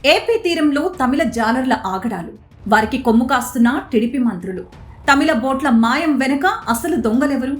AP తీరంలో తమిళ జాలర్ల ఆగడాలు, వారికి కొమ్ము కాస్తున్న టీడీపీ మంత్రులు, తమిళ బోట్ల మాయం వెనుక అసలు దొంగలెవరు,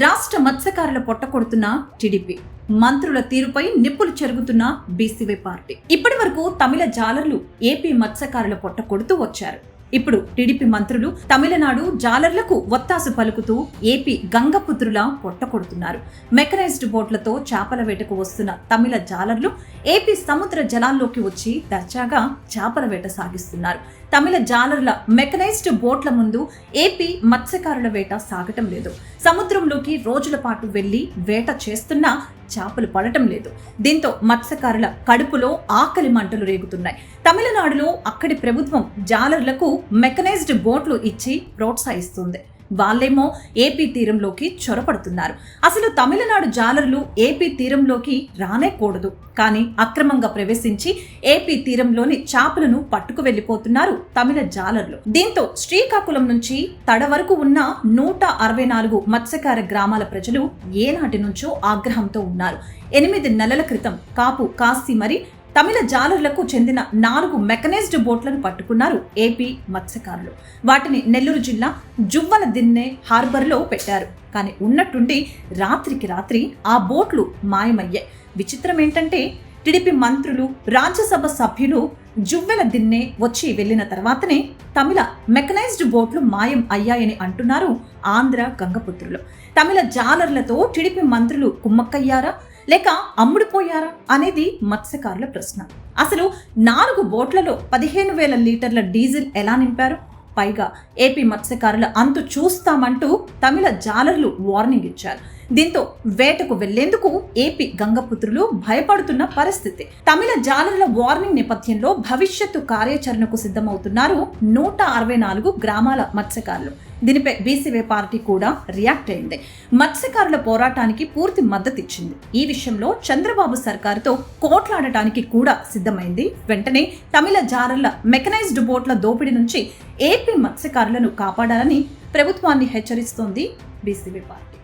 రాష్ట్ర మత్స్యకారుల పొట్టకొడుతున్న టీడీపీ, మంత్రుల తీరుపై నిప్పులు చెరుగుతున్న బీసీవై పార్టీ. ఇప్పటి వరకు తమిళ జాలర్లు ఏపీ మత్స్యకారుల పొట్ట కొడుతూ వచ్చారు. ఇప్పుడు టీడీపీ మంత్రులు తమిళనాడు జాలర్లకు ఒత్తాసు పలుకుతూ ఏపీ గంగపుత్రులా పొట్టకొడుతున్నారు. మెకనైజ్డ్ బోట్లతో చేపల వేటకు వస్తున్న తమిళ జాలర్లు ఏపీ సముద్ర జలాల్లోకి వచ్చి దర్జాగా చేపల వేట సాగిస్తున్నారు. తమిళ జాలర్ల మెకనైజ్డ్ బోట్ల ముందు ఏపీ మత్స్యకారుల వేట సాగటం లేదు. సముద్రంలోకి రోజుల పాటు వెళ్లి వేట చేస్తున్నా చేపలు పడటం లేదు. దీంతో మత్స్యకారుల కడుపులో ఆకలి మంటలు రేగుతున్నాయి. తమిళనాడులో అక్కడి ప్రభుత్వం జాలర్లకు మెకనైజ్డ్ బోట్లు ఇచ్చి ప్రోత్సహిస్తుంది. వాళ్ళేమో ఏపీ తీరంలోకి చొరపడుతున్నారు. అసలు తమిళనాడు జాలర్లు ఏపీ తీరంలోకి రానేకూడదు, కానీ అక్రమంగా ప్రవేశించి ఏపీ తీరంలోని చేపలను పట్టుకు వెళ్లిపోతున్నారు తమిళ జాలర్లు. దీంతో శ్రీకాకుళం నుంచి తడ వరకు ఉన్న 164 మత్స్యకార గ్రామాల ప్రజలు ఏనాటి నుంచో ఆగ్రహంతో ఉన్నారు. 8 నెలల క్రితం కాపు కాసి మరి తమిళ జాలర్లకు చెందిన 4 మెకనైజ్డ్ బోట్లను పట్టుకున్నారు ఏపీ మత్స్యకారులు. వాటిని నెల్లూరు జిల్లా జువ్వల దిన్నె హార్బర్లో పెట్టారు. కానీ ఉన్నట్టుండి రాత్రికి రాత్రి ఆ బోట్లు మాయమయ్యాయి. విచిత్రం ఏంటంటే టీడీపీ మంత్రులు, రాజ్యసభ సభ్యులు జువ్వెల దిన్నె వచ్చి వెళ్లిన తర్వాతనే తమిళ మెకనైజ్డ్ బోట్లు మాయం అయ్యాయని అంటున్నారు ఆంధ్ర గంగపుత్రులు. తమిళ జాలర్లతో టీడీపీ మంత్రులు కుమ్మక్కయ్యారా లేక అమ్ముడుపోయారా అనేది మత్స్యకారుల ప్రశ్న. అసలు 4 బోట్లలో 15,000 లీటర్ల డీజిల్ ఎలా నింపారు? పైగా ఏపీ మత్స్యకారుల అంతు చూస్తామంటూ తమిళ జాలర్లు వార్నింగ్ ఇచ్చారు. దీంతో వేటకు వెళ్లేందుకు ఏపీ గంగపుత్రులు భయపడుతున్న పరిస్థితి. తమిళ జాలర్ల వార్నింగ్ నేపథ్యంలో భవిష్యత్తు కార్యాచరణకు సిద్ధమవుతున్నారు 164 గ్రామాల మత్స్యకారులు. దీనిపై బీసీవై పార్టీ కూడా రియాక్ట్ అయింది. మత్స్యకారుల పోరాటానికి పూర్తి మద్దతిచ్చింది. ఈ విషయంలో చంద్రబాబు సర్కారుతో కోట్లాడటానికి కూడా సిద్ధమైంది. వెంటనే తమిళ జాలర్ల మెకనైజ్డ్ బోట్ల దోపిడీ నుంచి ఏపీ మత్స్యకారులను కాపాడాలని ప్రభుత్వాన్ని హెచ్చరిస్తోంది బీసీవై పార్టీ.